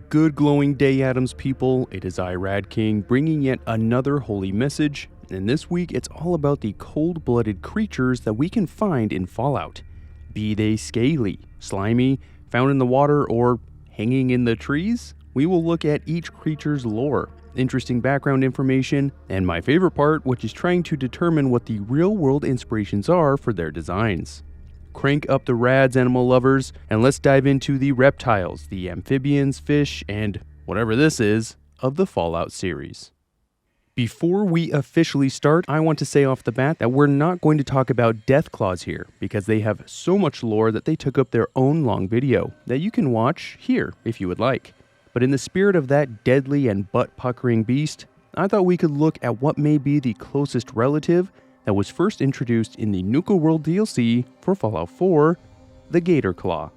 Good glowing day, Adams people. It is I, RadKing, bringing yet another holy message, and this week it's all about the cold-blooded creatures that we can find in Fallout. Be they scaly, slimy, found in the water, or hanging in the trees, we will look at each creature's lore, interesting background information, and my favorite part, which is trying to determine what the real-world inspirations are for their designs. Crank up the rads, animal lovers, and let's dive into the reptiles, the amphibians, fish, and whatever this is, of the Fallout series. Before we officially start, I want to say off the bat that we're not going to talk about Deathclaws here, because they have so much lore that they took up their own long video that you can watch here if you would like. But in the spirit of that deadly and butt-puckering beast, I thought we could look at what may be the closest relative that was first introduced in the Nuka World DLC for Fallout 4, the Gatorclaw.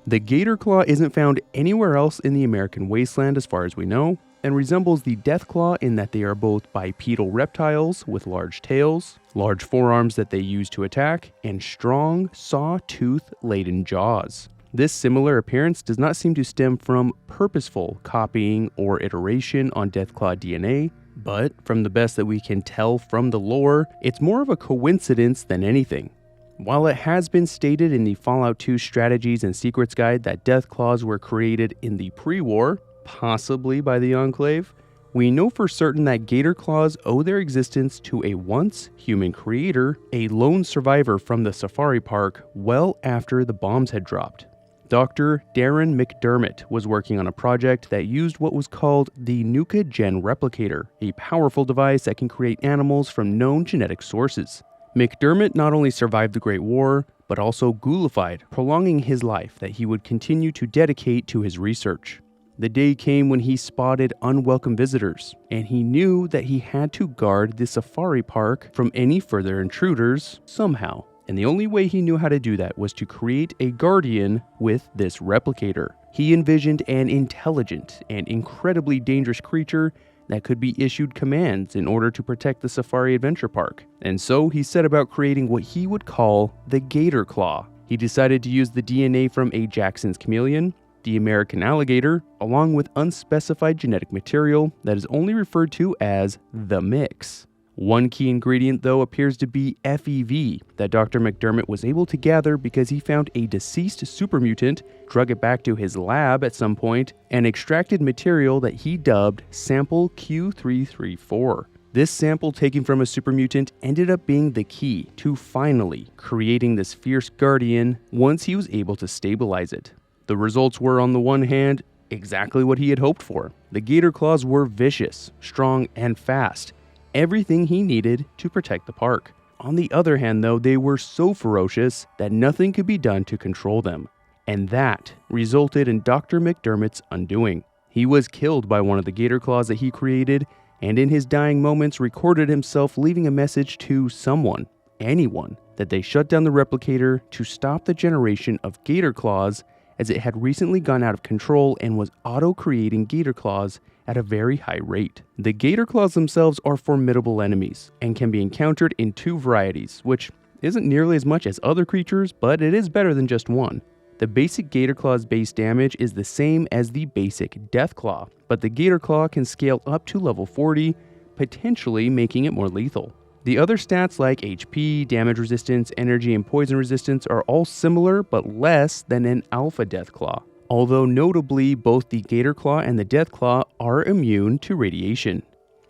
The Gatorclaw isn't found anywhere else in the American wasteland as far as we know, and resembles the Deathclaw in that they are both bipedal reptiles with large tails, large forearms that they use to attack, and strong, saw-tooth-laden jaws. This similar appearance does not seem to stem from purposeful copying or iteration on Deathclaw DNA, but from the best that we can tell from the lore, it's more of a coincidence than anything. While it has been stated in the Fallout 2 Strategies and Secrets Guide that Deathclaws were created in the pre-war, possibly by the Enclave, we know for certain that Gatorclaws owe their existence to a once human creator, a lone survivor from the safari park well after the bombs had dropped. Dr. Darren McDermott was working on a project that used what was called the Nuka Gen Replicator, a powerful device that can create animals from known genetic sources. McDermott not only survived the Great War, but also ghoulified, prolonging his life that he would continue to dedicate to his research. The day came when he spotted unwelcome visitors, and he knew that he had to guard the safari park from any further intruders somehow. And the only way he knew how to do that was to create a guardian with this replicator. He envisioned an intelligent and incredibly dangerous creature that could be issued commands in order to protect the Safari Adventure Park. And so he set about creating what he would call the Gatorclaw. He decided to use the DNA from A. Jackson's chameleon, the American alligator, along with unspecified genetic material that is only referred to as the mix. One key ingredient, though, appears to be FEV that Dr. McDermott was able to gather because he found a deceased supermutant, drug it back to his lab at some point, and extracted material that he dubbed Sample Q334. This sample taken from a supermutant ended up being the key to finally creating this fierce guardian once he was able to stabilize it. The results were, on the one hand, exactly what he had hoped for. The Gatorclaws were vicious, strong, and fast. Everything he needed to protect the park. On the other hand, though, they were so ferocious that nothing could be done to control them. And that resulted in Dr. McDermott's undoing. He was killed by one of the Gatorclaws that he created, and in his dying moments recorded himself leaving a message to someone, anyone, that they shut down the replicator to stop the generation of Gatorclaws, as it had recently gone out of control and was auto-creating Gatorclaws at a very high rate. The Gatorclaws themselves are formidable enemies and can be encountered in two varieties, which isn't nearly as much as other creatures, but it is better than just one. The basic Gatorclaw's base damage is the same as the basic Deathclaw, but the Gatorclaw can scale up to level 40, potentially making it more lethal. The other stats like HP, damage resistance, energy, and poison resistance are all similar but less than an Alpha Deathclaw. Although notably, both the Gatorclaw and the Deathclaw are immune to radiation.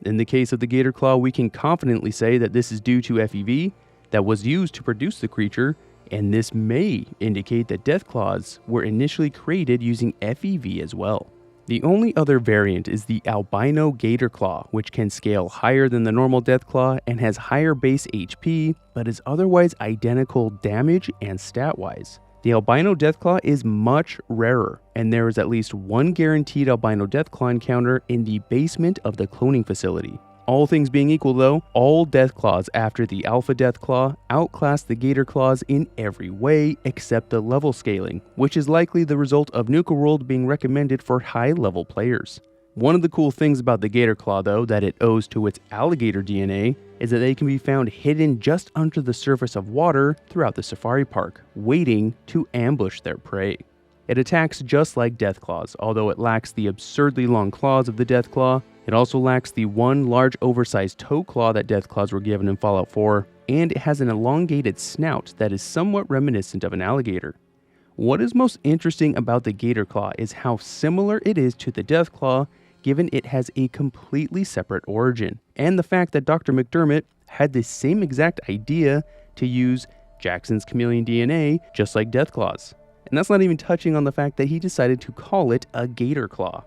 In the case of the Gatorclaw, we can confidently say that this is due to FEV that was used to produce the creature, and this may indicate that Deathclaws were initially created using FEV as well. The only other variant is the albino Gatorclaw, which can scale higher than the normal Deathclaw and has higher base HP, but is otherwise identical damage and stat-wise. The albino Deathclaw is much rarer, and there is at least one guaranteed albino Deathclaw encounter in the basement of the cloning facility. All things being equal though, all Deathclaws after the Alpha Deathclaw outclass the Gatorclaws in every way except the level scaling, which is likely the result of Nuka World being recommended for high-level players. One of the cool things about the Gatorclaw, though, that it owes to its alligator DNA, is that they can be found hidden just under the surface of water throughout the safari park, waiting to ambush their prey. It attacks just like Deathclaws, although it lacks the absurdly long claws of the Deathclaw. It also lacks the one large oversized toe claw that Deathclaws were given in Fallout 4, and it has an elongated snout that is somewhat reminiscent of an alligator. What is most interesting about the Gatorclaw is how similar it is to the Deathclaw, given it has a completely separate origin, and the fact that Dr. McDermott had the same exact idea to use Jackson's chameleon DNA just like Deathclaws. And that's not even touching on the fact that he decided to call it a Gatorclaw.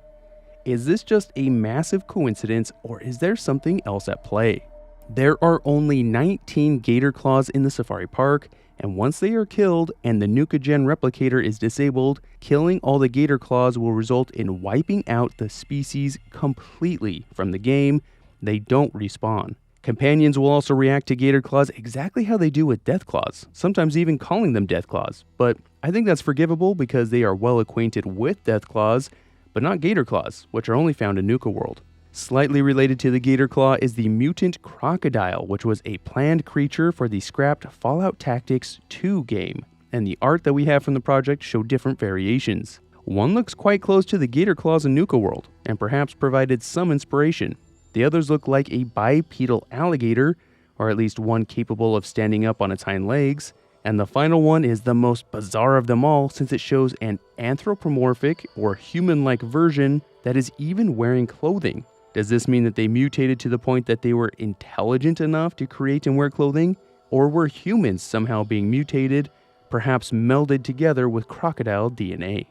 Is this just a massive coincidence, or is there something else at play? There are only 19 Gatorclaws in the safari park, and once they are killed and the Nuka-Gen replicator is disabled, killing all the Gatorclaws will result in wiping out the species completely from the game. They don't respawn. Companions will also react to Gatorclaws exactly how they do with Deathclaws, sometimes even calling them Deathclaws, but I think that's forgivable because they are well acquainted with Deathclaws, but not Gatorclaws, which are only found in Nuka World. Slightly related to the Gatorclaw is the mutant crocodile, which was a planned creature for the scrapped Fallout Tactics 2 game, and the art that we have from the project show different variations. One looks quite close to the Gatorclaws in Nuka World, and perhaps provided some inspiration. The others look like a bipedal alligator, or at least one capable of standing up on its hind legs, and the final one is the most bizarre of them all since it shows an anthropomorphic or human-like version that is even wearing clothing. Does this mean that they mutated to the point that they were intelligent enough to create and wear clothing? Or were humans somehow being mutated, perhaps melded together with crocodile DNA?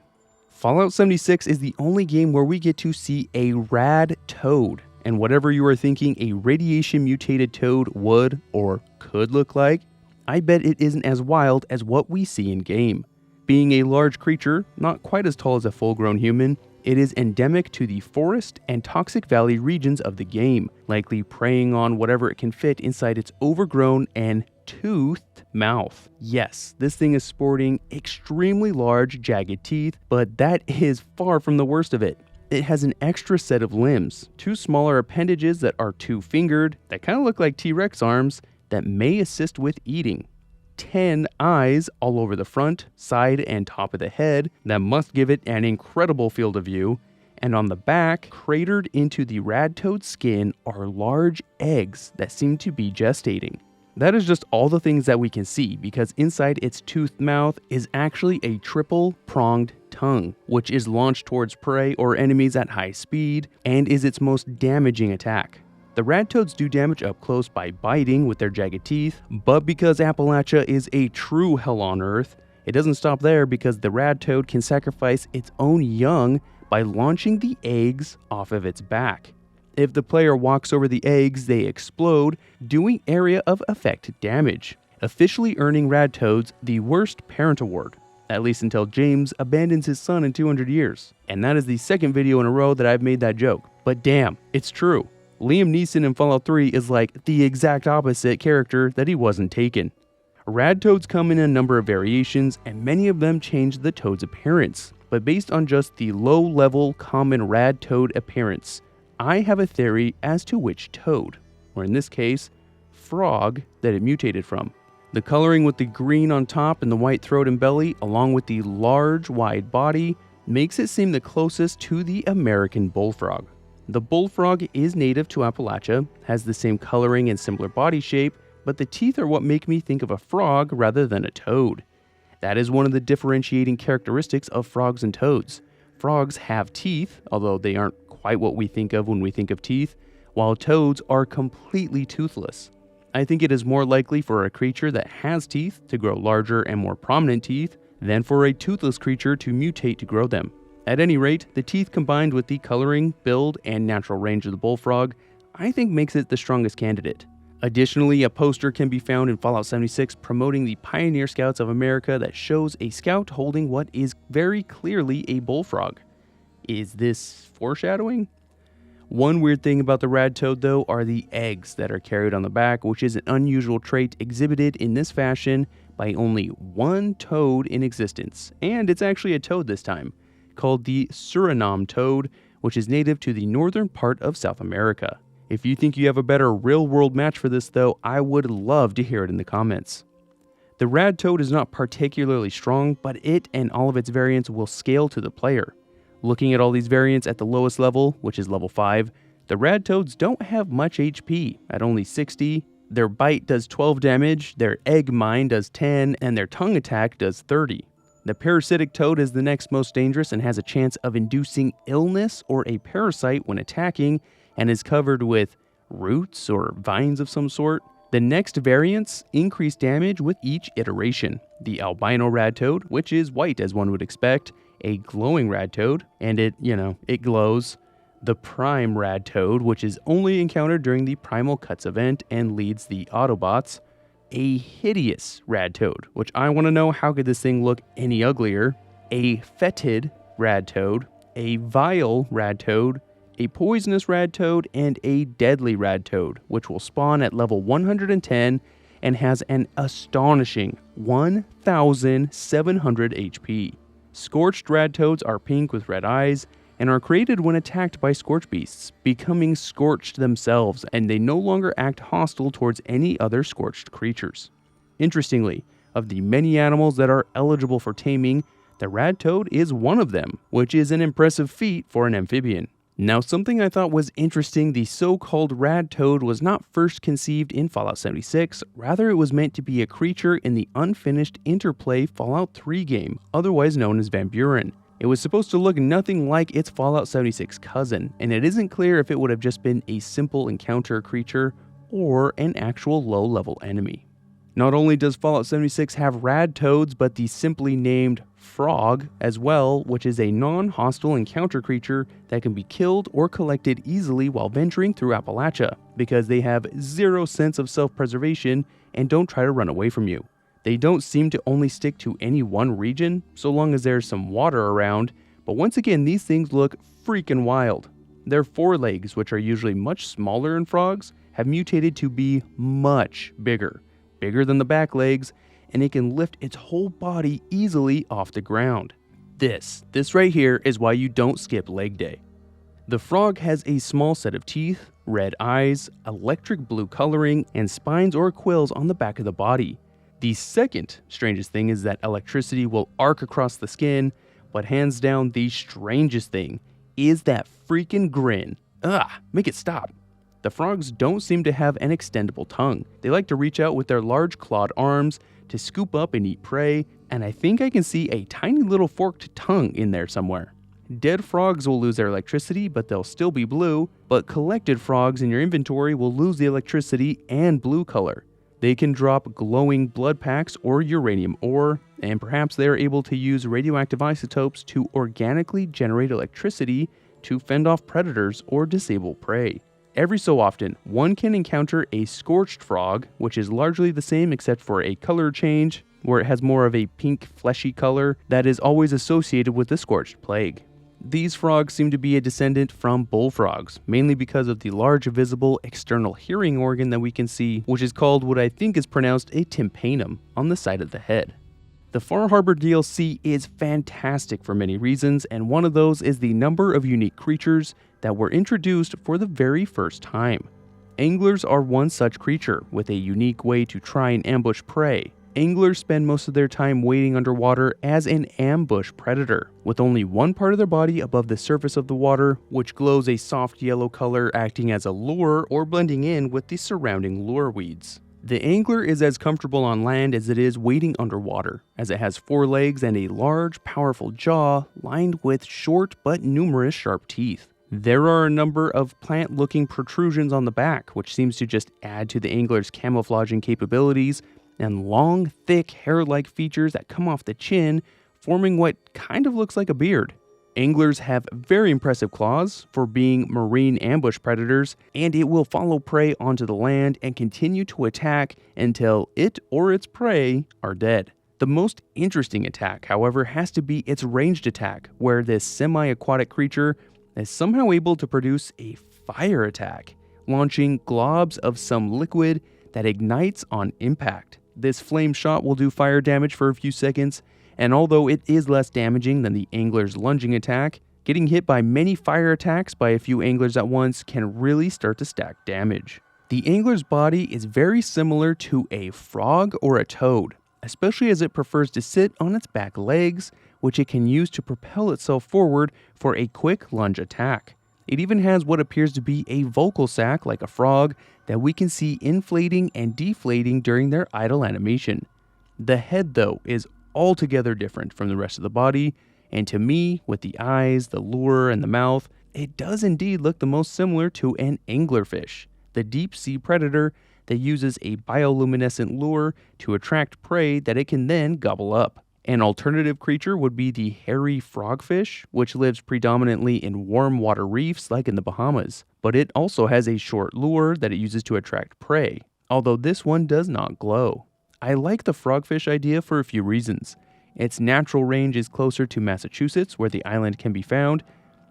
Fallout 76 is the only game where we get to see a Radtoad. And whatever you are thinking a radiation mutated toad would or could look like, I bet it isn't as wild as what we see in game. Being a large creature, not quite as tall as a full-grown human, it is endemic to the forest and toxic valley regions of the game, likely preying on whatever it can fit inside its overgrown and toothed mouth. Yes, this thing is sporting extremely large, jagged teeth, but that is far from the worst of it. It has an extra set of limbs, 2 smaller appendages that are 2-fingered, that kind of look like T-Rex arms, that may assist with eating. 10 eyes all over the front, side, and top of the head that must give it an incredible field of view, and on the back, cratered into the Radtoad skin, are large eggs that seem to be gestating. That is just all the things that we can see, because inside its toothed mouth is actually a triple-pronged tongue, which is launched towards prey or enemies at high speed, and is its most damaging attack. The Radtoads do damage up close by biting with their jagged teeth, but because Appalachia is a true hell on earth, it doesn't stop there because the Radtoad can sacrifice its own young by launching the eggs off of its back. If the player walks over the eggs, they explode, doing area of effect damage, officially earning Radtoads the worst parent award, at least until James abandons his son in 200 years. And that is the second video in a row that I've made that joke. But damn, it's true. Liam Neeson in Fallout 3 is like the exact opposite character that he wasn't taken. Radtoads come in a number of variations, and many of them change the toad's appearance. But based on just the low-level common Radtoad appearance, I have a theory as to which toad, or in this case, frog, that it mutated from. The coloring with the green on top and the white throat and belly, along with the large, wide body, makes it seem the closest to the American bullfrog. The bullfrog is native to Appalachia, has the same coloring and similar body shape, but the teeth are what make me think of a frog rather than a toad. That is one of the differentiating characteristics of frogs and toads. Frogs have teeth, although they aren't quite what we think of when we think of teeth, while toads are completely toothless. I think it is more likely for a creature that has teeth to grow larger and more prominent teeth than for a toothless creature to mutate to grow them. At any rate, the teeth combined with the coloring, build, and natural range of the bullfrog, I think makes it the strongest candidate. Additionally, a poster can be found in Fallout 76 promoting the Pioneer Scouts of America that shows a scout holding what is very clearly a bullfrog. Is this foreshadowing? One weird thing about the Radtoad though are the eggs that are carried on the back, which is an unusual trait exhibited in this fashion by only one toad in existence, and it's actually a toad this time, called the Suriname toad, which is native to the northern part of South America. If you think you have a better real-world match for this though, I would love to hear it in the comments. The Radtoad is not particularly strong, but it and all of its variants will scale to the player. Looking at all these variants at the lowest level, which is level 5, the Radtoads don't have much HP, at only 60. Their bite does 12 damage, their egg mine does 10, and their tongue attack does 30. The parasitic toad is the next most dangerous and has a chance of inducing illness or a parasite when attacking, and is covered with roots or vines of some sort. The next variants increase damage with each iteration. The albino Radtoad, which is white as one would expect, a glowing Radtoad, and it glows. The prime Radtoad, which is only encountered during the Primal Cuts event and leads the Autobots. A hideous Radtoad, which I want to know how could this thing look any uglier. A fetid Radtoad, a vile Radtoad, a poisonous Radtoad, and a deadly Radtoad, which will spawn at level 110 and has an astonishing 1,700 HP. Scorched Radtoads are pink with red eyes and are created when attacked by Scorch Beasts, becoming scorched themselves, and they no longer act hostile towards any other scorched creatures. Interestingly, of the many animals that are eligible for taming, the Radtoad is one of them, which is an impressive feat for an amphibian. Now, something I thought was interesting, the so-called Radtoad was not first conceived in Fallout 76, rather it was meant to be a creature in the unfinished Interplay Fallout 3 game, otherwise known as Van Buren. It was supposed to look nothing like its Fallout 76 cousin, and it isn't clear if it would have just been a simple encounter creature or an actual low-level enemy. Not only does Fallout 76 have Radtoads, but the simply named Frog as well, which is a non-hostile encounter creature that can be killed or collected easily while venturing through Appalachia, because they have zero sense of self-preservation and don't try to run away from you. They don't seem to only stick to any one region, so long as there's some water around, but once again, these things look freaking wild. Their forelegs, which are usually much smaller in frogs, have mutated to be much bigger than the back legs, and it can lift its whole body easily off the ground. This right here is why you don't skip leg day. The frog has a small set of teeth, red eyes, electric blue coloring, and spines or quills on the back of the body. The second strangest thing is that electricity will arc across the skin, but hands down the strangest thing is that freaking grin. Ugh, make it stop. The frogs don't seem to have an extendable tongue. They like to reach out with their large clawed arms to scoop up and eat prey, and I think I can see a tiny little forked tongue in there somewhere. Dead frogs will lose their electricity, but they'll still be blue, but collected frogs in your inventory will lose the electricity and blue color. They can drop glowing blood packs or uranium ore, and perhaps they are able to use radioactive isotopes to organically generate electricity to fend off predators or disable prey. Every so often, one can encounter a scorched frog, which is largely the same except for a color change, where it has more of a pink fleshy color that is always associated with the scorched plague. These frogs seem to be a descendant from bullfrogs, mainly because of the large visible external hearing organ that we can see, which is called what I think is pronounced a tympanum, on the side of the head. The Far Harbor DLC is fantastic for many reasons, and one of those is the number of unique creatures that were introduced for the very first time. Anglers are one such creature, with a unique way to try and ambush prey. Anglers spend most of their time wading underwater as an ambush predator, with only one part of their body above the surface of the water, which glows a soft yellow color, acting as a lure or blending in with the surrounding lure weeds. The angler is as comfortable on land as it is wading underwater, as it has 4 legs and a large, powerful jaw lined with short but numerous sharp teeth. There are a number of plant-looking protrusions on the back, which seems to just add to the angler's camouflaging capabilities, and long, thick, hair-like features that come off the chin, forming what kind of looks like a beard. Anglers have very impressive claws for being marine ambush predators, and it will follow prey onto the land and continue to attack until it or its prey are dead. The most interesting attack, however, has to be its ranged attack, where this semi-aquatic creature is somehow able to produce a fire attack, launching globs of some liquid that ignites on impact. This flame shot will do fire damage for a few seconds, and although it is less damaging than the angler's lunging attack, getting hit by many fire attacks by a few anglers at once can really start to stack damage. The angler's body is very similar to a frog or a toad, especially as it prefers to sit on its back legs, which it can use to propel itself forward for a quick lunge attack. It even has what appears to be a vocal sac like a frog that we can see inflating and deflating during their idle animation. The head, though, is altogether different from the rest of the body, and to me, with the eyes, the lure, and the mouth, it does indeed look the most similar to an anglerfish, the deep sea predator that uses a bioluminescent lure to attract prey that it can then gobble up. An alternative creature would be the hairy frogfish, which lives predominantly in warm water reefs like in the Bahamas, but it also has a short lure that it uses to attract prey, although this one does not glow. I like the frogfish idea for a few reasons. Its natural range is closer to Massachusetts, where the island can be found.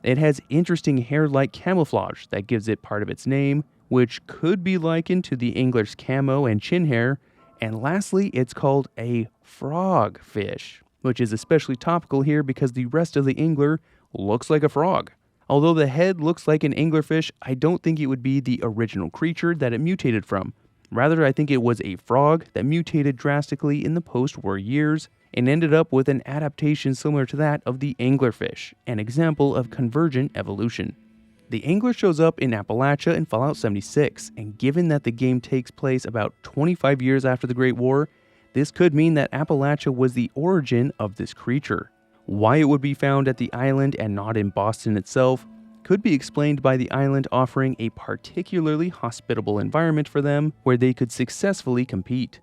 It has interesting hair-like camouflage that gives it part of its name, which could be likened to the angler's camo and chin hair. And lastly, it's called a frogfish, which is especially topical here because the rest of the angler looks like a frog. Although the head looks like an anglerfish, I don't think it would be the original creature that it mutated from. Rather, I think it was a frog that mutated drastically in the post-war years and ended up with an adaptation similar to that of the anglerfish, an example of convergent evolution. The angler shows up in Appalachia in Fallout 76, and given that the game takes place about 25 years after the Great War, this could mean that Appalachia was the origin of this creature. Why it would be found at the island and not in Boston itself could be explained by the island offering a particularly hospitable environment for them where they could successfully compete.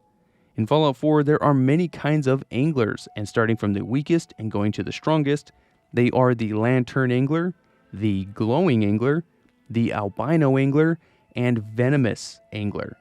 In Fallout 4, there are many kinds of anglers, and starting from the weakest and going to the strongest, they are the lantern angler, the glowing angler, the albino angler, and venomous angler.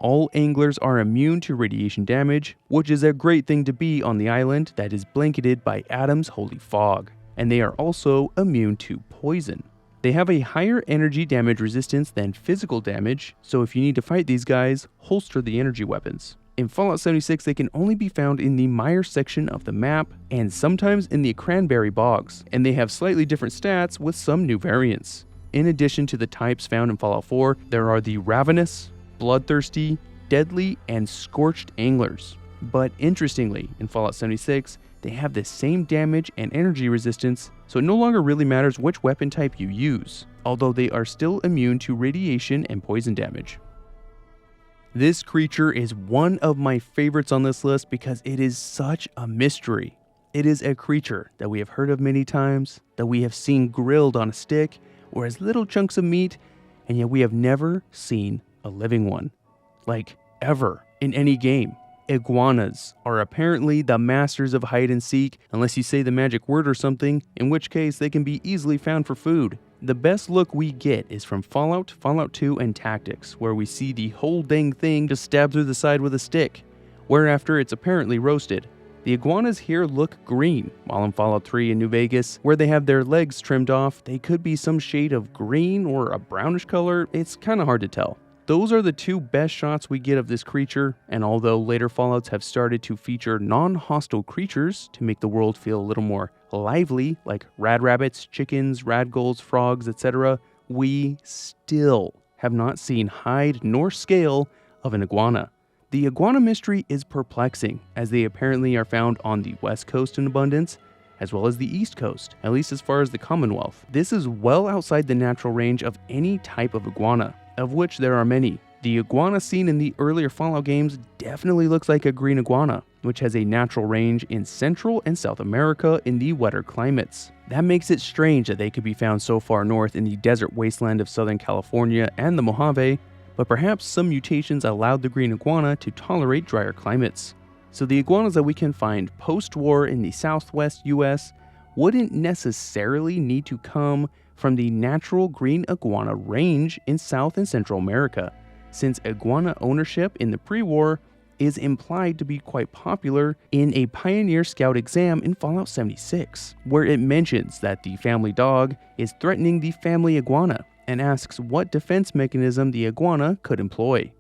All anglers are immune to radiation damage, which is a great thing to be on the island that is blanketed by Adam's holy fog, and they are also immune to poison. They have a higher energy damage resistance than physical damage, so if you need to fight these guys, holster the energy weapons. In Fallout 76, they can only be found in the mire section of the map, and sometimes in the cranberry bogs, and they have slightly different stats with some new variants. In addition to the types found in Fallout 4, there are the ravenous, bloodthirsty, deadly, and scorched anglers. But interestingly, in Fallout 76, they have the same damage and energy resistance, so it no longer really matters which weapon type you use, although they are still immune to radiation and poison damage. This creature is one of my favorites on this list because it is such a mystery. It is a creature that we have heard of many times, that we have seen grilled on a stick or as little chunks of meat, and yet we have never seen a living one. Like, ever, in any game. Iguanas are apparently the masters of hide and seek, unless you say the magic word or something, in which case they can be easily found for food. The best look we get is from Fallout, Fallout 2, and Tactics, where we see the whole dang thing just stabbed through the side with a stick, whereafter it's apparently roasted. The iguanas here look green, while in Fallout 3 and New Vegas, where they have their legs trimmed off, they could be some shade of green or a brownish color. It's kinda hard to tell. Those are the two best shots we get of this creature, and although later Fallouts have started to feature non-hostile creatures to make the world feel a little more lively, like rad rabbits, chickens, radgulls, frogs, etc., we still have not seen hide nor scale of an iguana. The iguana mystery is perplexing, as they apparently are found on the West Coast in abundance, as well as the East Coast, at least as far as the Commonwealth. This is well outside the natural range of any type of iguana, of which there are many. The iguana seen in the earlier Fallout games definitely looks like a green iguana, which has a natural range in Central and South America in the wetter climates. That makes it strange that they could be found so far north in the desert wasteland of Southern California and the Mojave, but perhaps some mutations allowed the green iguana to tolerate drier climates. So the iguanas that we can find post-war in the southwest US wouldn't necessarily need to come from the natural green iguana range in South and Central America, since iguana ownership in the pre-war is implied to be quite popular in a Pioneer Scout exam in Fallout 76, where it mentions that the family dog is threatening the family iguana and asks what defense mechanism the iguana could employ.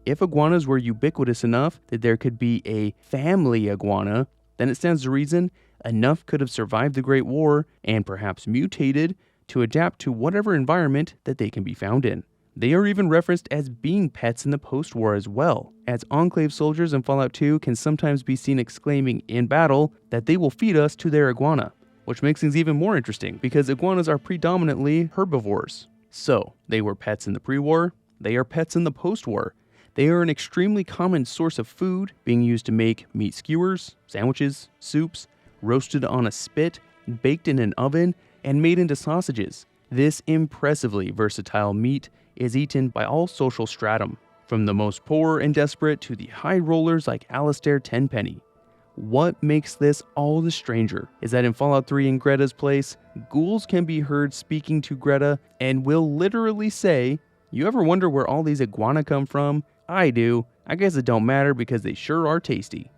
If iguanas were ubiquitous enough that there could be a family iguana, then it stands to reason enough could have survived the Great War and perhaps mutated to adapt to whatever environment that they can be found in. They are even referenced as being pets in the post-war as well, as Enclave soldiers in Fallout 2 can sometimes be seen exclaiming in battle that they will feed us to their iguana, which makes things even more interesting because iguanas are predominantly herbivores. So, they were pets in the pre-war, they are pets in the post-war. They are an extremely common source of food, being used to make meat skewers, sandwiches, soups, roasted on a spit, baked in an oven, and made into sausages. This impressively versatile meat is eaten by all social stratum, from the most poor and desperate to the high rollers like Alistair Tenpenny. What makes this all the stranger is that in Fallout 3 in Greta's place, ghouls can be heard speaking to Greta and will literally say, "You ever wonder where all these iguana come from? I do. I guess it don't matter because they sure are tasty."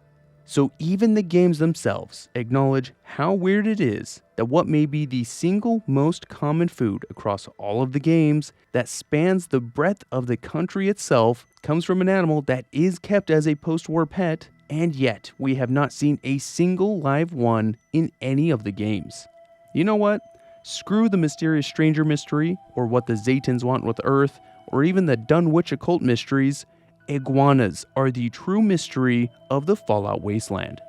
So even the games themselves acknowledge how weird it is that what may be the single most common food across all of the games that spans the breadth of the country itself comes from an animal that is kept as a post-war pet, and yet we have not seen a single live one in any of the games. You know what? Screw the mysterious stranger mystery, or what the Zaytans want with Earth, or even the Dunwich occult mysteries. Iguanas are the true mystery of the Fallout wasteland.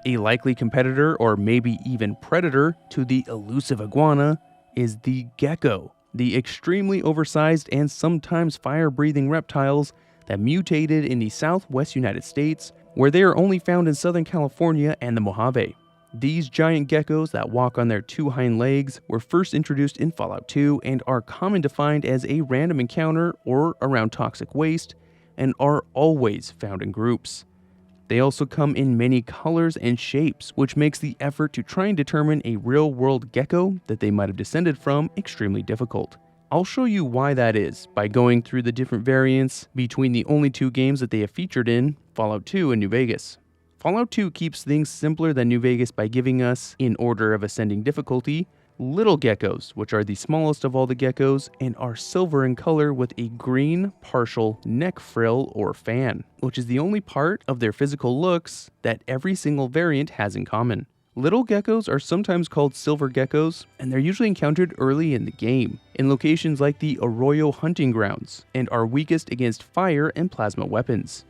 A likely competitor, or maybe even predator, to the elusive iguana is the gecko, the extremely oversized and sometimes fire-breathing reptiles that mutated in the southwest United States, where they are only found in Southern California and the Mojave. These giant geckos that walk on their two hind legs were first introduced in Fallout 2 and are common to find as a random encounter or around toxic waste, and are always found in groups. They also come in many colors and shapes, which makes the effort to try and determine a real-world gecko that they might have descended from extremely difficult. I'll show you why that is by going through the different variants between the only two games that they have featured in, Fallout 2 and New Vegas. Fallout 2 keeps things simpler than New Vegas by giving us, in order of ascending difficulty, little geckos, which are the smallest of all the geckos and are silver in color with a green partial neck frill or fan, which is the only part of their physical looks that every single variant has in common. Little geckos are sometimes called silver geckos, and they're usually encountered early in the game, in locations like the Arroyo hunting grounds, and are weakest against fire and plasma weapons.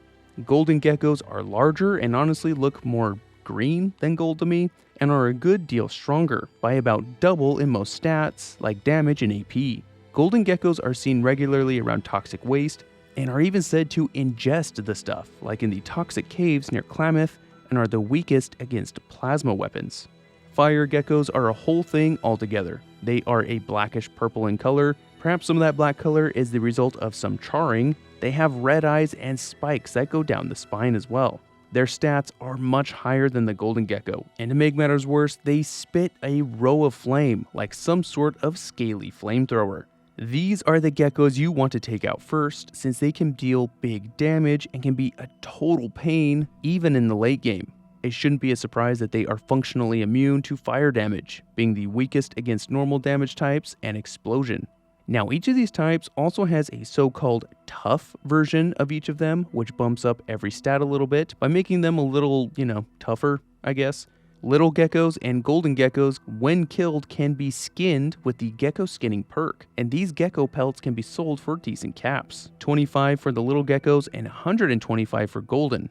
Golden geckos are larger and honestly look more green than gold to me, and are a good deal stronger, by about double in most stats, like damage and AP. Golden geckos are seen regularly around toxic waste, and are even said to ingest the stuff, like in the toxic caves near Klamath, and are the weakest against plasma weapons. Fire geckos are a whole thing altogether. They are a blackish purple in color. Perhaps some of that black color is the result of some charring. They have red eyes and spikes that go down the spine as well. Their stats are much higher than the golden gecko, and to make matters worse, they spit a row of flame, like some sort of scaly flamethrower. These are the geckos you want to take out first, since they can deal big damage and can be a total pain, even in the late game. It shouldn't be a surprise that they are functionally immune to fire damage, being the weakest against normal damage types and explosion. Now, each of these types also has a so-called tough version of each of them, which bumps up every stat a little bit by making them a little, tougher, I guess. Little geckos and golden geckos, when killed, can be skinned with the gecko skinning perk, and these gecko pelts can be sold for decent caps. 25 for the little geckos and 125 for golden.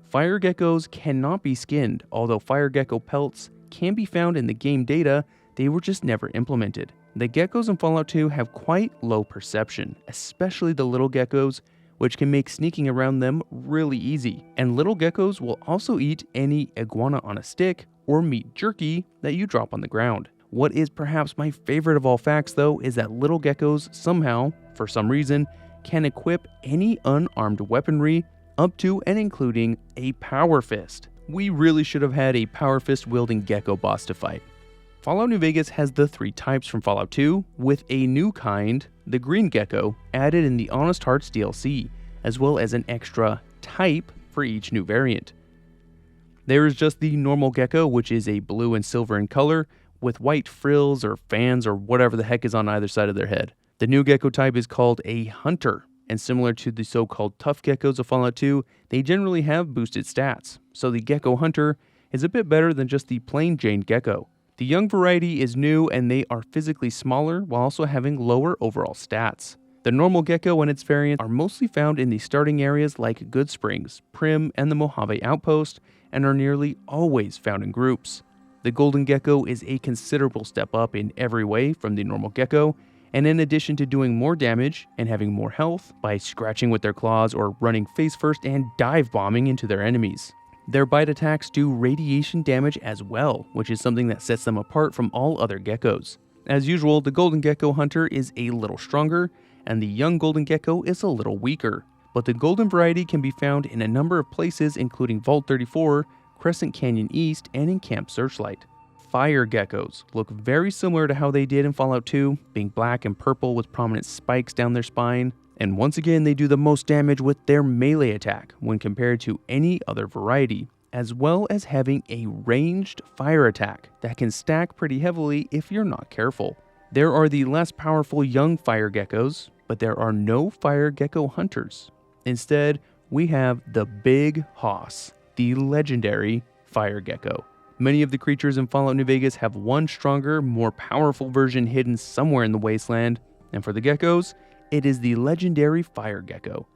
Fire geckos cannot be skinned, although fire gecko pelts can be found in the game data, they were just never implemented. The geckos in Fallout 2 have quite low perception, especially the little geckos, which can make sneaking around them really easy. And little geckos will also eat any iguana on a stick or meat jerky that you drop on the ground. What is perhaps my favorite of all facts though is that little geckos somehow, for some reason, can equip any unarmed weaponry up to and including a power fist. We really should have had a power fist wielding gecko boss to fight. Fallout New Vegas has the 3 types from Fallout 2, with a new kind, the green gecko, added in the Honest Hearts DLC, as well as an extra type for each new variant. There is just the normal gecko, which is a blue and silver in color, with white frills or fans or whatever the heck is on either side of their head. The new gecko type is called a hunter, and similar to the so-called tough geckos of Fallout 2, they generally have boosted stats, so the gecko hunter is a bit better than just the plain Jane gecko. The young variety is new and they are physically smaller while also having lower overall stats. The normal gecko and its variants are mostly found in the starting areas like Good Springs, Prim, and the Mojave Outpost, and are nearly always found in groups. The golden gecko is a considerable step up in every way from the normal gecko, and in addition to doing more damage and having more health by scratching with their claws or running face first and dive bombing into their enemies. Their bite attacks do radiation damage as well, which is something that sets them apart from all other geckos. As usual, the golden gecko hunter is a little stronger, and the young golden gecko is a little weaker. But the golden variety can be found in a number of places including Vault 34, Crescent Canyon East, and in Camp Searchlight. Fire geckos look very similar to how they did in Fallout 2, being black and purple with prominent spikes down their spine. And once again, they do the most damage with their melee attack when compared to any other variety, as well as having a ranged fire attack that can stack pretty heavily if you're not careful. There are the less powerful young fire geckos, but there are no fire gecko hunters. Instead, we have the Big Hoss, the legendary fire gecko. Many of the creatures in Fallout New Vegas have one stronger, more powerful version hidden somewhere in the wasteland, and for the geckos, it is the legendary fire gecko.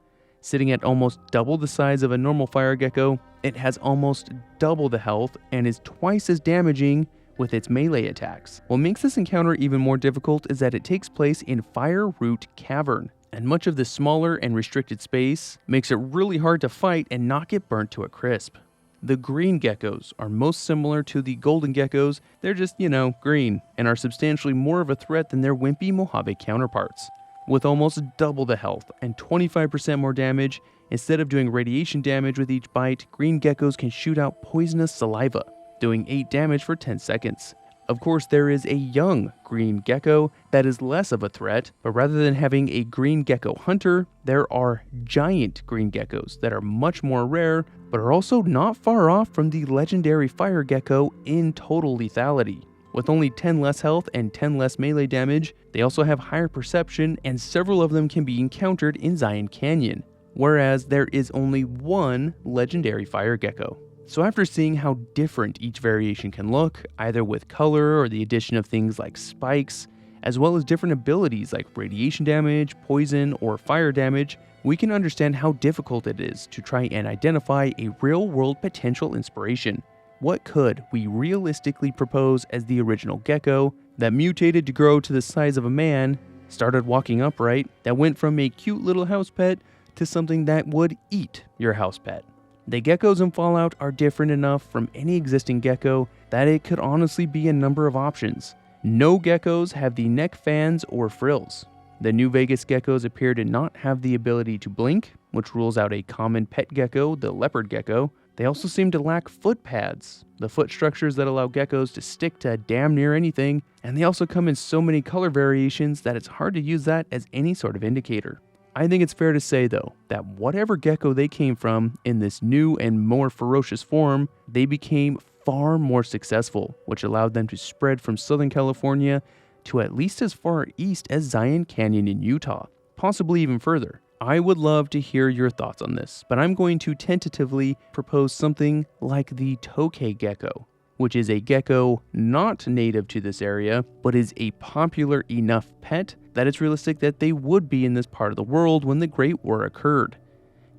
Sitting at almost double the size of a normal fire gecko, it has almost double the health and is twice as damaging with its melee attacks. What makes this encounter even more difficult is that it takes place in Fire Root Cavern, and much of the smaller and restricted space makes it really hard to fight and not get burnt to a crisp. The green geckos are most similar to the golden geckos. They're just, green, and are substantially more of a threat than their wimpy Mojave counterparts. With almost double the health and 25% more damage, instead of doing radiation damage with each bite, green geckos can shoot out poisonous saliva, doing 8 damage for 10 seconds. Of course, there is a young green gecko that is less of a threat, but rather than having a green gecko hunter, there are giant green geckos that are much more rare, but are also not far off from the legendary fire gecko in total lethality. With only 10 less health and 10 less melee damage, they also have higher perception, and several of them can be encountered in Zion Canyon, whereas there is only one legendary fire gecko. So after seeing how different each variation can look, either with color or the addition of things like spikes, as well as different abilities like radiation damage, poison, or fire damage, we can understand how difficult it is to try and identify a real-world potential inspiration. What could we realistically propose as the original gecko that mutated to grow to the size of a man, started walking upright, that went from a cute little house pet to something that would eat your house pet? The geckos in Fallout are different enough from any existing gecko that it could honestly be a number of options. No geckos have the neck fans or frills. The New Vegas geckos appear to not have the ability to blink, which rules out a common pet gecko, the leopard gecko. They also seem to lack foot pads, the foot structures that allow geckos to stick to damn near anything, and they also come in so many color variations that it's hard to use that as any sort of indicator. I think it's fair to say, though, that whatever gecko they came from in this new and more ferocious form, they became far more successful, which allowed them to spread from Southern California to at least as far east as Zion Canyon in Utah, possibly even further. I would love to hear your thoughts on this, but I'm going to tentatively propose something like the tokay gecko, which is a gecko not native to this area, but is a popular enough pet that it's realistic that they would be in this part of the world when the Great War occurred.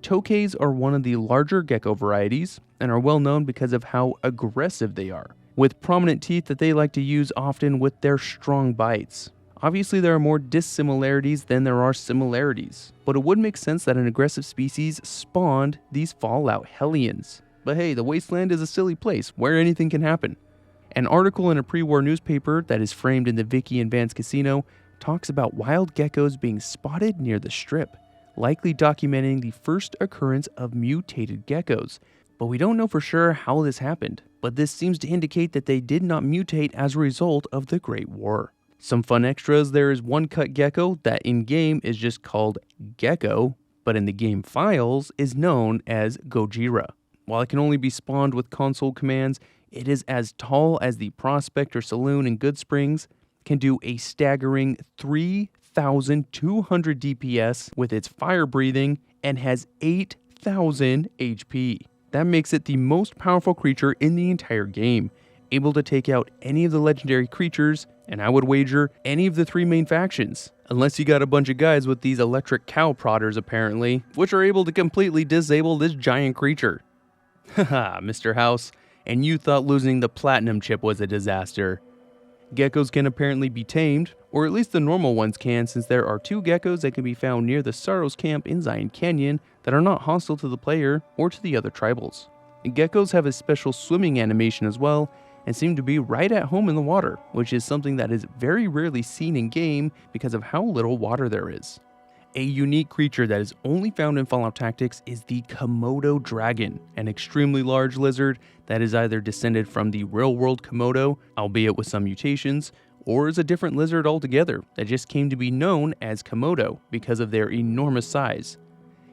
Tokays are one of the larger gecko varieties and are well known because of how aggressive they are, with prominent teeth that they like to use often with their strong bites. Obviously, there are more dissimilarities than there are similarities, but it would make sense that an aggressive species spawned these Fallout Hellions. But hey, the wasteland is a silly place where anything can happen. An article in a pre-war newspaper that is framed in the Vicky and Vance Casino talks about wild geckos being spotted near the Strip, likely documenting the first occurrence of mutated geckos. But we don't know for sure how this happened, but this seems to indicate that they did not mutate as a result of the Great War. Some fun extras: there is one cut gecko that in-game is just called Gecko, but in the game files is known as Gojira. While it can only be spawned with console commands, it is as tall as the Prospector Saloon in Good Springs, can do a staggering 3,200 DPS with its fire breathing, and has 8,000 HP. That makes it the most powerful creature in the entire game, able to take out any of the legendary creatures and I would wager any of the three main factions. Unless you got a bunch of guys with these electric cow prodders apparently, which are able to completely disable this giant creature. Haha, Mr. House, and you thought losing the platinum chip was a disaster. Geckos can apparently be tamed, or at least the normal ones can, since there are 2 geckos that can be found near the Saros camp in Zion Canyon that are not hostile to the player or to the other tribals. And geckos have a special swimming animation as well, and seem to be right at home in the water, which is something that is very rarely seen in game because of how little water there is. A unique creature that is only found in Fallout Tactics is the Komodo Dragon, an extremely large lizard that is either descended from the real-world Komodo, albeit with some mutations, or is a different lizard altogether that just came to be known as Komodo because of their enormous size.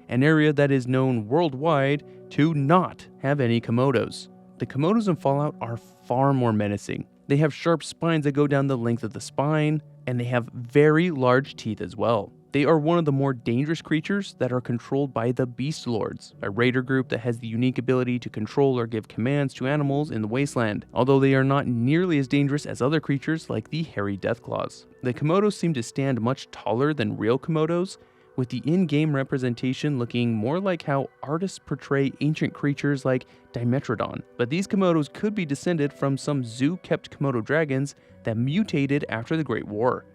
An area that is known worldwide to not have any Komodos. The Komodos in Fallout are far more menacing. They have sharp spines that go down the length of the spine, and they have very large teeth as well. They are one of the more dangerous creatures that are controlled by the Beast Lords, a raider group that has the unique ability to control or give commands to animals in the wasteland, although they are not nearly as dangerous as other creatures like the hairy Deathclaws. The Komodos seem to stand much taller than real Komodos, with the in-game representation looking more like how artists portray ancient creatures like Dimetrodon. But these Komodos could be descended from some zoo-kept Komodo dragons that mutated after the Great War.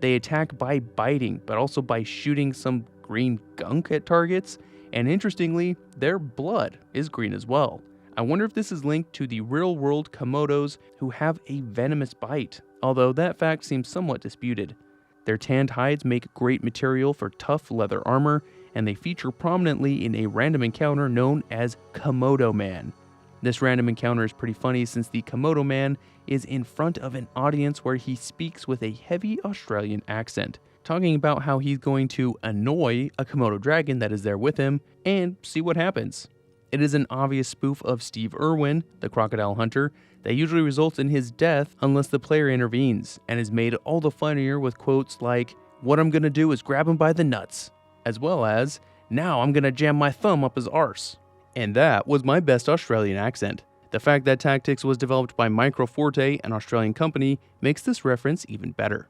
They attack by biting, but also by shooting some green gunk at targets, and interestingly, their blood is green as well. I wonder if this is linked to the real-world Komodos who have a venomous bite, although that fact seems somewhat disputed. Their tanned hides make great material for tough leather armor, and they feature prominently in a random encounter known as Komodo Man. This random encounter is pretty funny since the Komodo Man is in front of an audience where he speaks with a heavy Australian accent, talking about how he's going to annoy a Komodo dragon that is there with him and see what happens. It is an obvious spoof of Steve Irwin, the crocodile hunter, that usually results in his death unless the player intervenes, and is made all the funnier with quotes like, "What I'm gonna do is grab him by the nuts," as well as, "Now I'm gonna jam my thumb up his arse." And that was my best Australian accent. The fact that Tactics was developed by Microforte, an Australian company, makes this reference even better.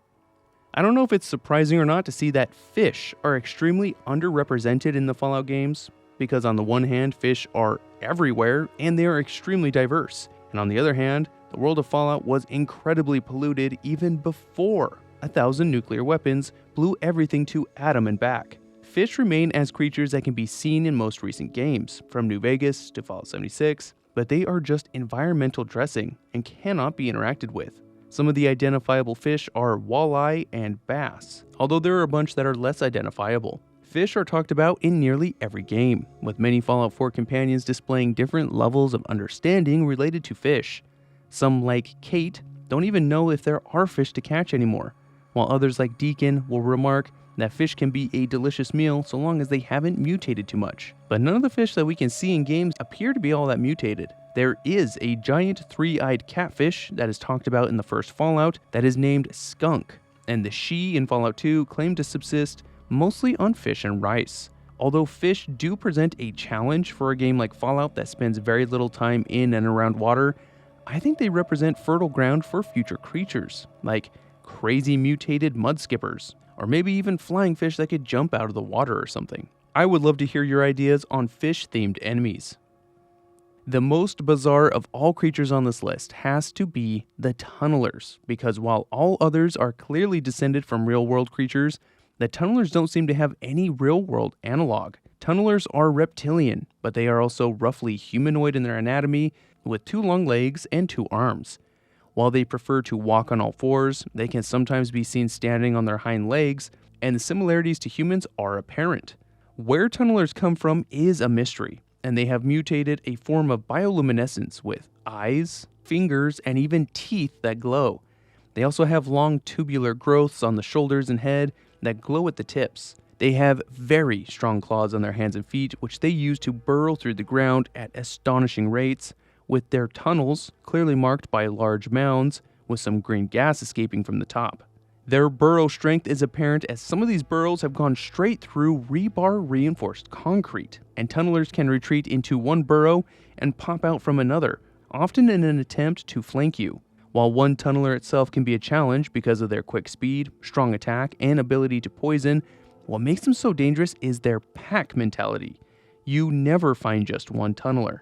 I don't know if it's surprising or not to see that fish are extremely underrepresented in the Fallout games, because on the one hand, fish are everywhere and they are extremely diverse, and on the other hand, the world of Fallout was incredibly polluted even before 1,000 nuclear weapons blew everything to atom and back. Fish remain as creatures that can be seen in most recent games, from New Vegas to Fallout 76, but they are just environmental dressing and cannot be interacted with. Some of the identifiable fish are walleye and bass, although there are a bunch that are less identifiable. Fish are talked about in nearly every game, with many Fallout 4 companions displaying different levels of understanding related to fish. Some, like Kate, don't even know if there are fish to catch anymore, while others like Deacon will remark that fish can be a delicious meal so long as they haven't mutated too much. But none of the fish that we can see in games appear to be all that mutated. There is a giant 3-eyed catfish that is talked about in the first Fallout that is named Skunk, and the She in Fallout 2 claim to subsist mostly on fish and rice. Although fish do present a challenge for a game like Fallout that spends very little time in and around water, I think they represent fertile ground for future creatures, like crazy mutated mud skippers, or maybe even flying fish that could jump out of the water or something. I would love to hear your ideas on fish-themed enemies. The most bizarre of all creatures on this list has to be the tunnelers, because while all others are clearly descended from real-world creatures, the tunnelers don't seem to have any real-world analog. Tunnelers are reptilian, but they are also roughly humanoid in their anatomy, with 2 long legs and 2 arms. While they prefer to walk on all fours, they can sometimes be seen standing on their hind legs, and the similarities to humans are apparent. Where tunnelers come from is a mystery, and they have mutated a form of bioluminescence with eyes, fingers, and even teeth that glow. They also have long tubular growths on the shoulders and head that glow at the tips. They have very strong claws on their hands and feet, which they use to burrow through the ground at astonishing rates, with their tunnels clearly marked by large mounds with some green gas escaping from the top. Their burrow strength is apparent as some of these burrows have gone straight through rebar reinforced concrete, and tunnelers can retreat into one burrow and pop out from another, often in an attempt to flank you. While one tunneler itself can be a challenge because of their quick speed, strong attack, and ability to poison, what makes them so dangerous is their pack mentality. You never find just one tunneler.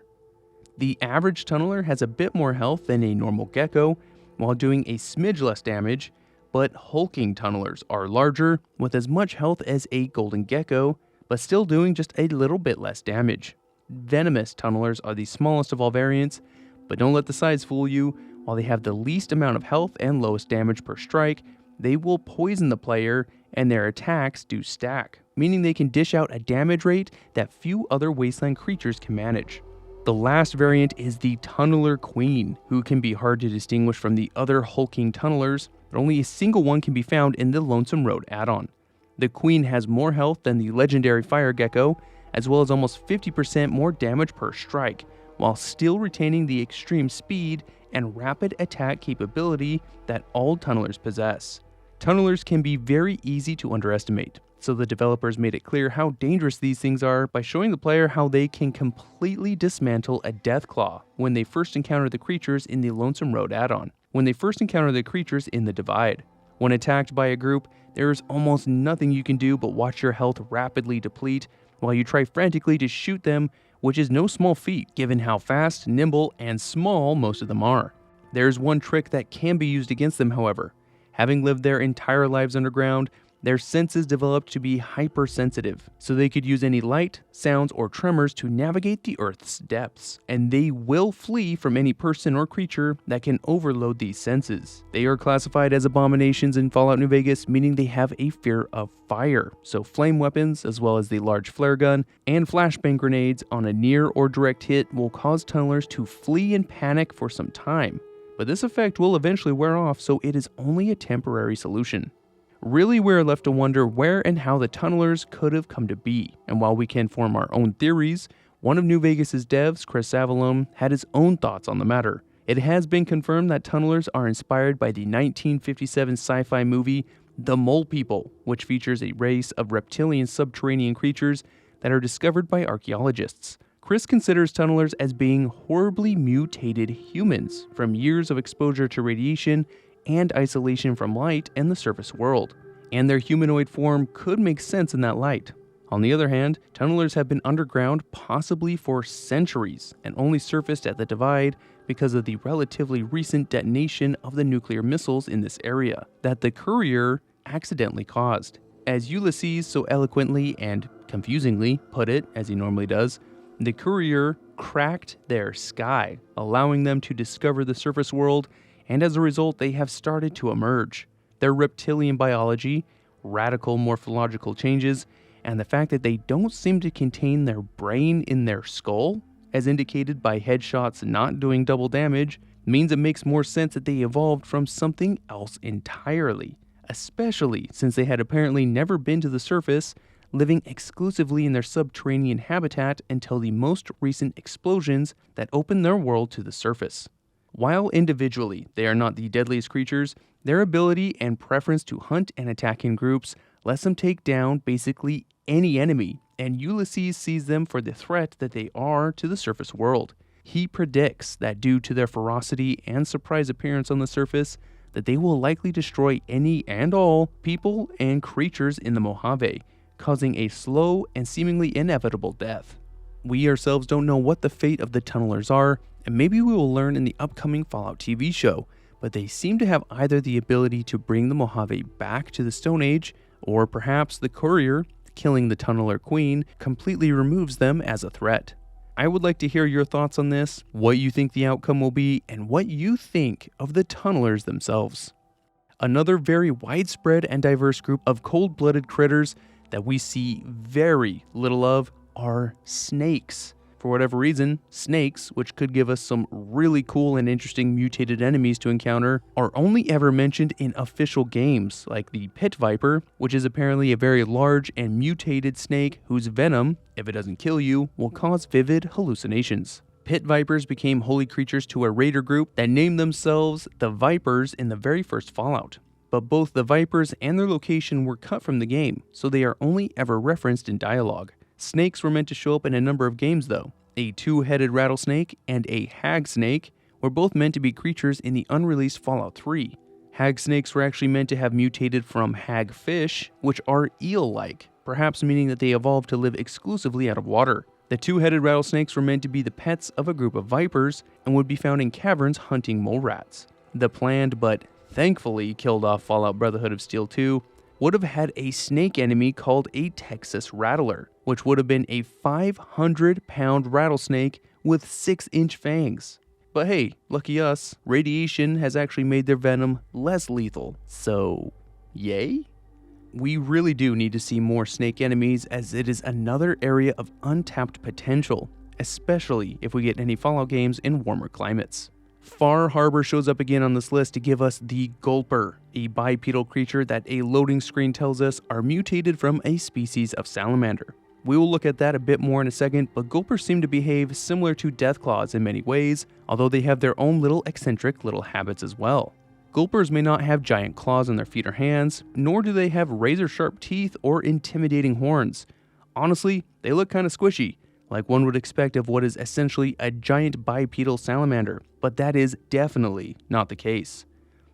The average tunneler has a bit more health than a normal gecko, while doing a smidge less damage, but hulking tunnelers are larger, with as much health as a golden gecko, but still doing just a little bit less damage. Venomous tunnelers are the smallest of all variants, but don't let the size fool you. While they have the least amount of health and lowest damage per strike, they will poison the player, and their attacks do stack, meaning they can dish out a damage rate that few other wasteland creatures can manage. The last variant is the Tunneler Queen, who can be hard to distinguish from the other hulking tunnelers, but only a single one can be found in the Lonesome Road add-on. The Queen has more health than the legendary Fire Gecko, as well as almost 50% more damage per strike, while still retaining the extreme speed and rapid attack capability that all tunnelers possess. Tunnelers can be very easy to underestimate, so the developers made it clear how dangerous these things are by showing the player how they can completely dismantle a Deathclaw when they first encounter the creatures in the Lonesome Road add-on, when they first encounter the creatures in the Divide. When attacked by a group, there is almost nothing you can do but watch your health rapidly deplete while you try frantically to shoot them, which is no small feat given how fast, nimble, and small most of them are. There's one trick that can be used against them, however. Having lived their entire lives underground, their senses developed to be hypersensitive, so they could use any light, sounds, or tremors to navigate the Earth's depths, and they will flee from any person or creature that can overload these senses. They are classified as abominations in Fallout New Vegas, meaning they have a fear of fire, so flame weapons, as well as the large flare gun, and flashbang grenades on a near or direct hit will cause tunnelers to flee in panic for some time. But this effect will eventually wear off, so it is only a temporary solution. Really, we're left to wonder where and how the tunnelers could have come to be, and while we can form our own theories, one of New Vegas' devs, Chris Avalone, had his own thoughts on the matter. It has been confirmed that tunnelers are inspired by the 1957 sci-fi movie The Mole People, which features a race of reptilian subterranean creatures that are discovered by archaeologists. Chris considers tunnelers as being horribly mutated humans from years of exposure to radiation and isolation from light and the surface world, and their humanoid form could make sense in that light. On the other hand, tunnelers have been underground possibly for centuries and only surfaced at the Divide because of the relatively recent detonation of the nuclear missiles in this area that the Courier accidentally caused. As Ulysses so eloquently and confusingly put it, as he normally does, the Courier cracked their sky, allowing them to discover the surface world, and as a result, they have started to emerge. Their reptilian biology, radical morphological changes, and the fact that they don't seem to contain their brain in their skull, as indicated by headshots not doing double damage, means it makes more sense that they evolved from something else entirely, especially since they had apparently never been to the surface, living exclusively in their subterranean habitat until the most recent explosions that opened their world to the surface. While individually they are not the deadliest creatures, their ability and preference to hunt and attack in groups lets them take down basically any enemy, and Ulysses sees them for the threat that they are to the surface world. He predicts that due to their ferocity and surprise appearance on the surface, that they will likely destroy any and all people and creatures in the Mojave, causing a slow and seemingly inevitable death. We ourselves don't know what the fate of the tunnelers are, and maybe we will learn in the upcoming Fallout TV show, but they seem to have either the ability to bring the Mojave back to the Stone Age, or perhaps the Courier, killing the Tunneler Queen, completely removes them as a threat. I would like to hear your thoughts on this, what you think the outcome will be, and what you think of the tunnelers themselves. Another very widespread and diverse group of cold-blooded critters that we see very little of are snakes. For whatever reason, snakes, which could give us some really cool and interesting mutated enemies to encounter, are only ever mentioned in official games, like the pit viper, which is apparently a very large and mutated snake whose venom, if it doesn't kill you, will cause vivid hallucinations. Pit vipers became holy creatures to a raider group that named themselves the Vipers in the very first Fallout. But both the vipers and their location were cut from the game, so they are only ever referenced in dialogue. Snakes were meant to show up in a number of games though. A two-headed rattlesnake and a hag snake, were both meant to be creatures in the unreleased Fallout 3. Hag snakes were actually meant to have mutated from hagfish, which are eel-like, perhaps meaning that they evolved to live exclusively out of water. The two-headed rattlesnakes were meant to be the pets of a group of vipers and would be found in caverns hunting mole rats. The planned but thankfully killed off Fallout Brotherhood of Steel 2 would have had a snake enemy called a Texas Rattler, which would have been a 500-pound rattlesnake with 6-inch fangs. But hey, lucky us, radiation has actually made their venom less lethal, so yay? We really do need to see more snake enemies, as it is another area of untapped potential, especially if we get any Fallout games in warmer climates. Far Harbor shows up again on this list to give us the Gulper, a bipedal creature that a loading screen tells us are mutated from a species of salamander. We will look at that a bit more in a second, but Gulpers seem to behave similar to Deathclaws in many ways, although they have their own little eccentric little habits as well. Gulpers may not have giant claws on their feet or hands, nor do they have razor-sharp teeth or intimidating horns. Honestly, they look kinda squishy, like one would expect of what is essentially a giant bipedal salamander, but that is definitely not the case.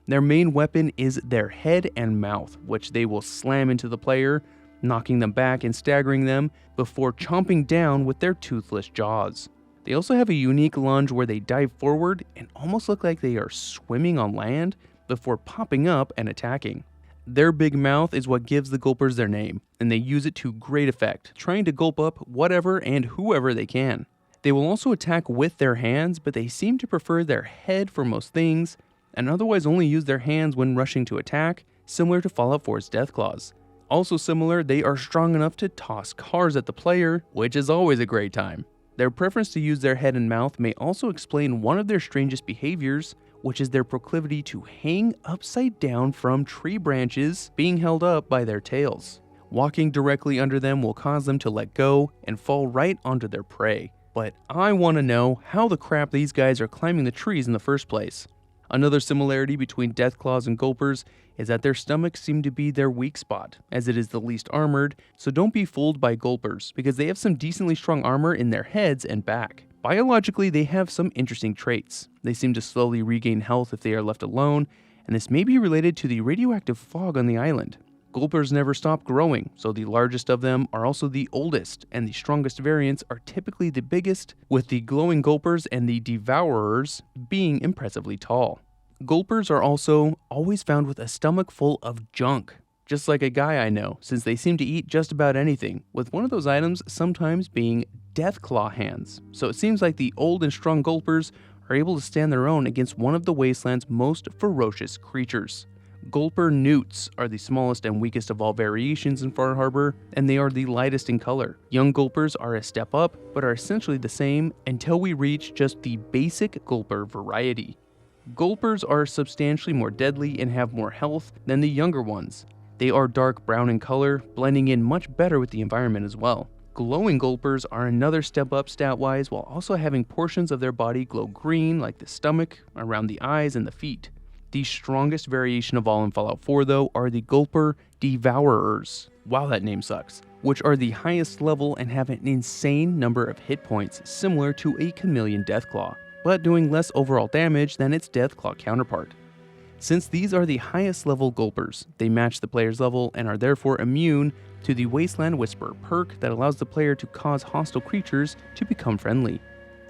Their main weapon is their head and mouth, which they will slam into the player, knocking them back and staggering them before chomping down with their toothless jaws. They also have a unique lunge where they dive forward and almost look like they are swimming on land before popping up and attacking. Their big mouth is what gives the Gulpers their name, and they use it to great effect, trying to gulp up whatever and whoever they can. They will also attack with their hands, but they seem to prefer their head for most things, and otherwise only use their hands when rushing to attack, similar to Fallout 4's Deathclaws. Also similar, they are strong enough to toss cars at the player, which is always a great time. Their preference to use their head and mouth may also explain one of their strangest behaviors, which is their proclivity to hang upside down from tree branches being held up by their tails. Walking directly under them will cause them to let go and fall right onto their prey. But I want to know how the crap these guys are climbing the trees in the first place. Another similarity between Deathclaws and Gulpers is that their stomachs seem to be their weak spot, as it is the least armored, so don't be fooled by Gulpers, because they have some decently strong armor in their heads and back. Biologically, they have some interesting traits. They seem to slowly regain health if they are left alone, and this may be related to the radioactive fog on the island. Gulpers never stop growing, so the largest of them are also the oldest, and the strongest variants are typically the biggest, with the glowing Gulpers and the Devourers being impressively tall. Gulpers are also always found with a stomach full of junk, just like a guy I know, since they seem to eat just about anything, with one of those items sometimes being Deathclaw hands. So it seems like the old and strong Gulpers are able to stand their own against one of the wasteland's most ferocious creatures. Gulper newts are the smallest and weakest of all variations in Far Harbor, and they are the lightest in color. Young Gulpers are a step up, but are essentially the same until we reach just the basic Gulper variety. Gulpers are substantially more deadly and have more health than the younger ones. They are dark brown in color, blending in much better with the environment as well. Glowing Gulpers are another step up stat-wise, while also having portions of their body glow green, like the stomach, around the eyes, and the feet. The strongest variation of all in Fallout 4, though, are the Gulper Devourers. Wow, that name sucks. Which are the highest level and have an insane number of hit points, similar to a chameleon Deathclaw, but doing less overall damage than its Deathclaw counterpart. Since these are the highest level Gulpers, they match the player's level and are therefore immune to the Wasteland Whisper perk that allows the player to cause hostile creatures to become friendly.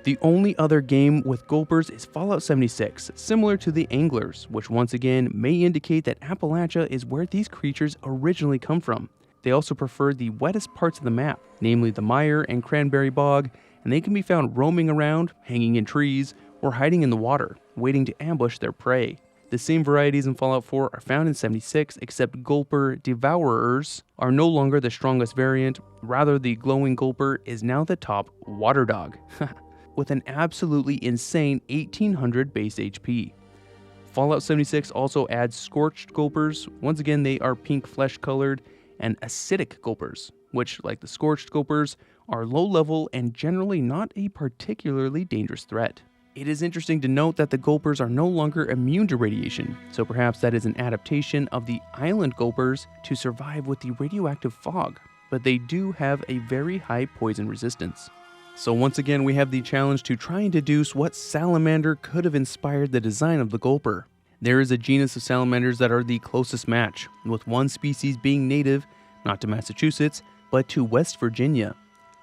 The only other game with Gulpers is Fallout 76, similar to the Anglers, which once again may indicate that Appalachia is where these creatures originally come from. They also prefer the wettest parts of the map, namely the mire and cranberry bog, and they can be found roaming around, hanging in trees, or hiding in the water, waiting to ambush their prey. The same varieties in Fallout 4 are found in 76, except Gulper Devourers are no longer the strongest variant, rather the glowing Gulper is now the top water dog, with an absolutely insane 1800 base HP. Fallout 76 also adds Scorched Gulpers. Once again, they are pink flesh colored, and Acidic Gulpers, which, like the Scorched Gulpers, are low level and generally not a particularly dangerous threat. It is interesting to note that the Gulpers are no longer immune to radiation, so perhaps that is an adaptation of the island Gulpers to survive with the radioactive fog, but they do have a very high poison resistance. So once again, we have the challenge to try and deduce what salamander could have inspired the design of the Gulper. There is a genus of salamanders that are the closest match, with one species being native, not to Massachusetts, but to West Virginia.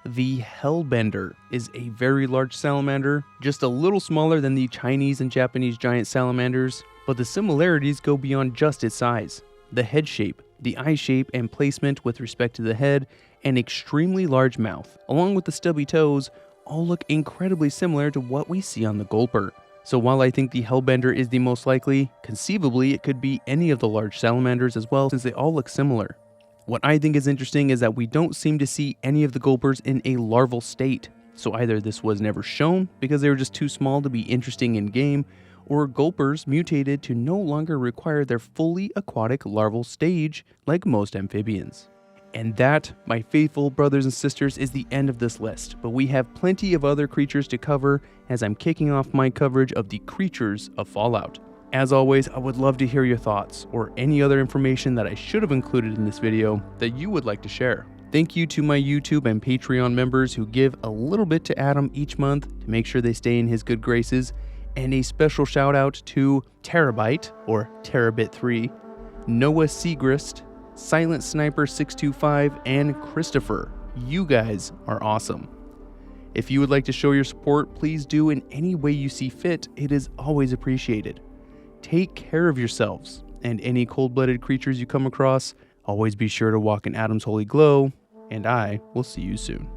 The hellbender is a very large salamander, just a little smaller than the Chinese and Japanese giant salamanders, but the similarities go beyond just its size. The head shape, the eye shape and placement with respect to the head, and extremely large mouth, along with the stubby toes, all look incredibly similar to what we see on the Gulper. So while I think the hellbender is the most likely, conceivably it could be any of the large salamanders as well, since they all look similar. What I think is interesting is that we don't seem to see any of the Gulpers in a larval state, so either this was never shown because they were just too small to be interesting in game, or Gulpers mutated to no longer require their fully aquatic larval stage like most amphibians. And that, my faithful brothers and sisters, is the end of this list, but we have plenty of other creatures to cover as I'm kicking off my coverage of the creatures of Fallout. As always, I would love to hear your thoughts or any other information that I should have included in this video that you would like to share. Thank you to my YouTube and Patreon members who give a little bit to Adam each month to make sure they stay in his good graces, and a special shout out to Terabyte, or Terabit3, Noah Segrist, Silent Sniper 625, and Christopher. You guys are awesome. If you would like to show your support, please do in any way you see fit. It is always appreciated. Take care of yourselves, and any cold-blooded creatures you come across, always be sure to walk in Adam's holy glow, and I will see you soon.